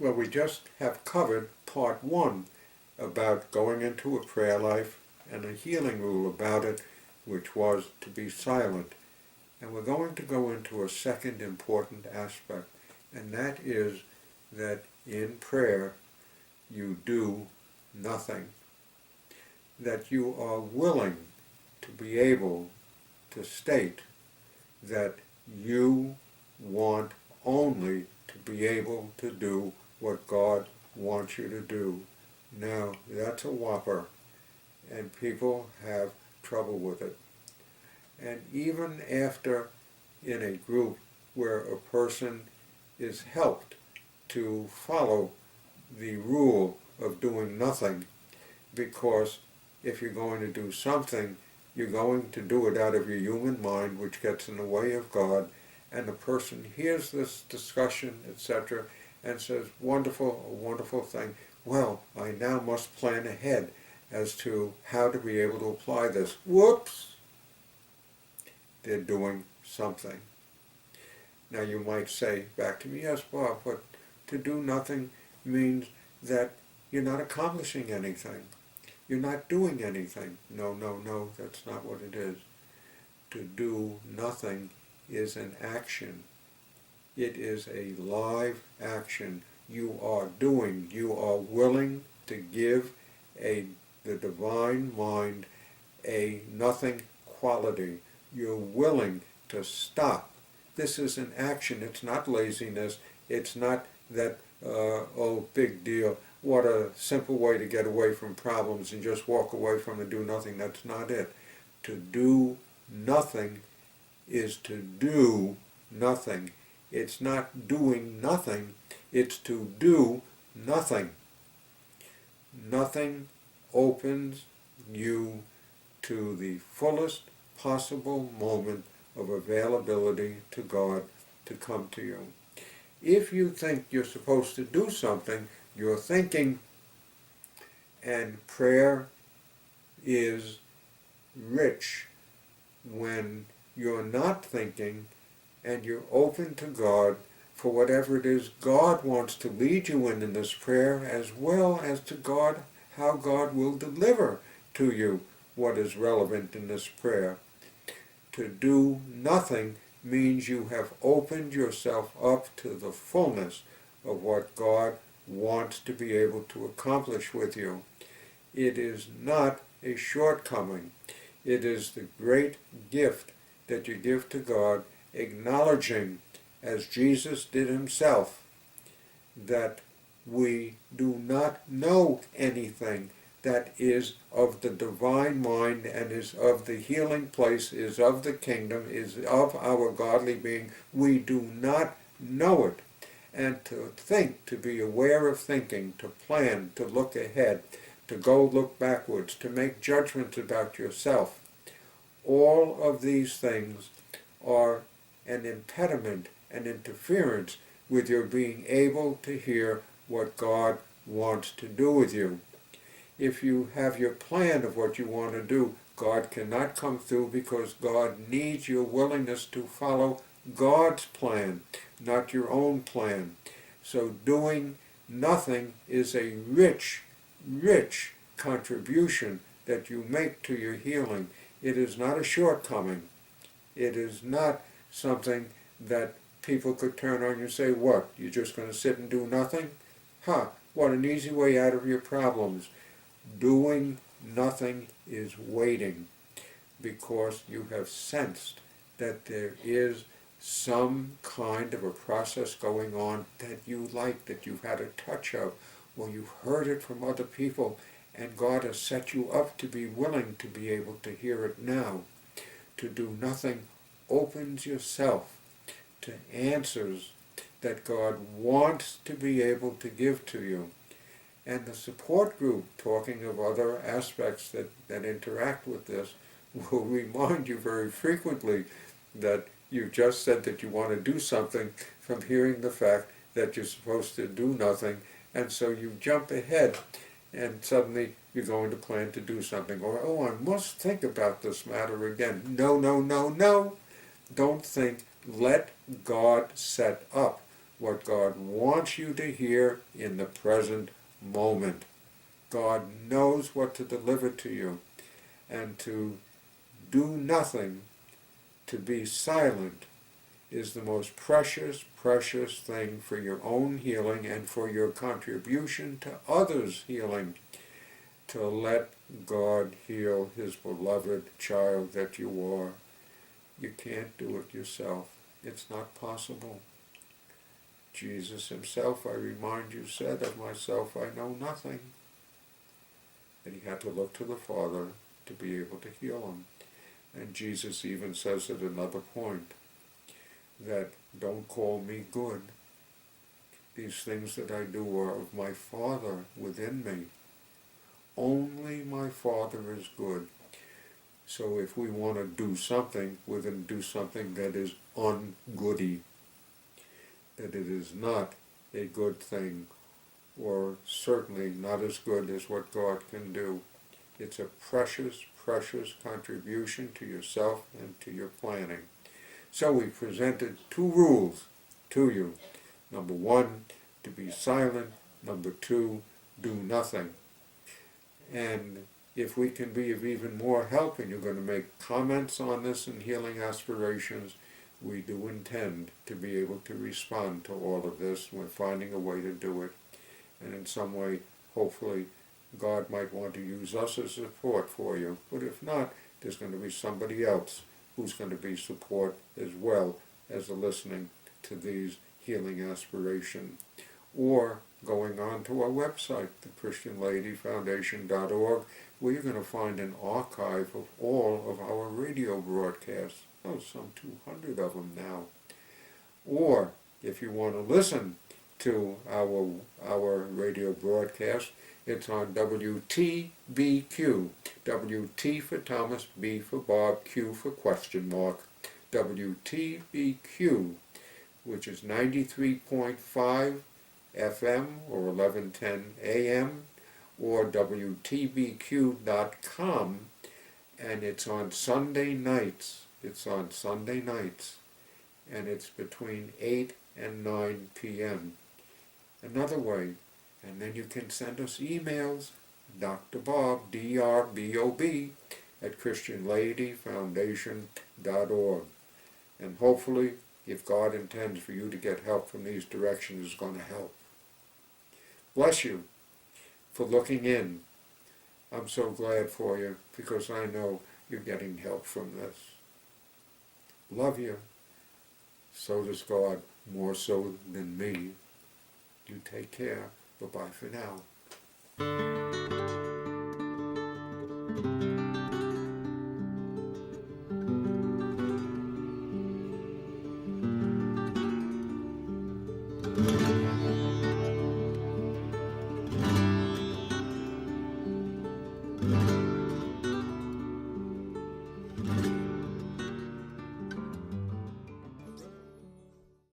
Well, we just have covered part one about going into a prayer life and a healing rule about it, which was to be silent. And we're going to go into a second important aspect, and that is that in prayer you do nothing. That you are willing to be able to state that you want only to be able to do what God wants you to do. Now, that's a whopper, and people have trouble with it. And even after, in a group where a person is helped to follow the rule of doing nothing, because if you're going to do something, you're going to do it out of your human mind, which gets in the way of God, and the person hears this discussion, etc., and says, wonderful, a wonderful thing. Well, I now must plan ahead as to how to be able to apply this. Whoops! They're doing something. Now you might say back to me, yes, Bob, but to do nothing means that you're not accomplishing anything. You're not doing anything. No, no, no, that's not what it is. To do nothing is an action. It is a live action. You are doing, you are willing to give the divine mind a nothing quality. You're willing to stop. This is an action. It's not laziness. It's not that, oh, big deal. What a simple way to get away from problems and just walk away from and do nothing. That's not it. To do nothing is to do nothing. It's not doing nothing. It's to do nothing. Nothing opens you to the fullest possible moment of availability to God to come to you. If you think you're supposed to do something, you're thinking, and prayer is rich when you're not thinking and you're open to God for whatever it is God wants to lead you in this prayer, as well as to God, how God will deliver to you what is relevant in this prayer. To do nothing means you have opened yourself up to the fullness of what God wants to be able to accomplish with you. It is not a shortcoming. It is the great gift that you give to God, acknowledging, as Jesus did himself, that we do not know anything that is of the divine mind and is of the healing place, is of the kingdom, is of our godly being. We do not know it. And to think, to be aware of thinking, to plan, to look ahead, to go look backwards, to make judgments about yourself, all of these things are an impediment, an interference with your being able to hear what God wants to do with you. If you have your plan of what you want to do, God cannot come through, because God needs your willingness to follow God's plan, not your own plan. So doing nothing is a rich, rich contribution that you make to your healing. It is not a shortcoming. It is not something that people could turn on you and say, what, you're just going to sit and do nothing? What an easy way out of your problems. Doing nothing is waiting, because you have sensed that there is some kind of a process going on that you like, that you've had a touch of, or you've heard it from other people, and God has set you up to be willing to be able to hear it now. To do nothing opens yourself to answers that God wants to be able to give to you. And the support group, talking of other aspects that interact with this, will remind you very frequently that you just said that you want to do something from hearing the fact that you're supposed to do nothing, and so you jump ahead and suddenly you're going to plan to do something. Or, oh, I must think about this matter again. No, no, no, no. Don't think. Let God set up what God wants you to hear in the present moment. God knows what to deliver to you, and to do nothing, to be silent, is the most precious, precious thing for your own healing and for your contribution to others' healing, to let God heal his beloved child that you are. You can't do it yourself. It's not possible. Jesus himself, I remind you, said, "Of myself I know nothing." And he had to look to the Father to be able to heal him. And Jesus even says at another point that, "Don't call me good. These things that I do are of my Father within me. Only my Father is good." So if we want to do something, we're going to do something that is ungoody, that it is not a good thing, or certainly not as good as what God can do. It's a precious, precious contribution to yourself and to your planning. So we presented 2 rules to you. Number 1, to be silent. Number 2, do nothing. And if we can be of even more help, and you're going to make comments on this in Healing Aspirations, we do intend to be able to respond to all of this. We're finding a way to do it. And in some way, hopefully, God might want to use us as support for you. But if not, there's going to be somebody else who's going to be support as well as listening to these Healing Aspirations. Or going on to our website, thechristianladyfoundation.org, where you're going to find an archive of all of our radio broadcasts. Oh, some 200 of them now. Or if you want to listen to our radio broadcast, it's on WTBQ. WT for Thomas, B for Bob, Q for question mark. WTBQ, which is 93.5 FM or 1110 AM, or WTBQ.com, and it's on Sunday nights. It's on Sunday nights, and it's between 8 and 9 p.m. Another way, and then you can send us emails, Dr. Bob, DRBOB, at ChristianLadyFoundation.org. And hopefully, if God intends for you to get help from these directions, it's going to help. Bless you for looking in. I'm so glad for you, because I know you're getting help from this. Love you. So does God, more so than me. You take care. Bye-bye for now.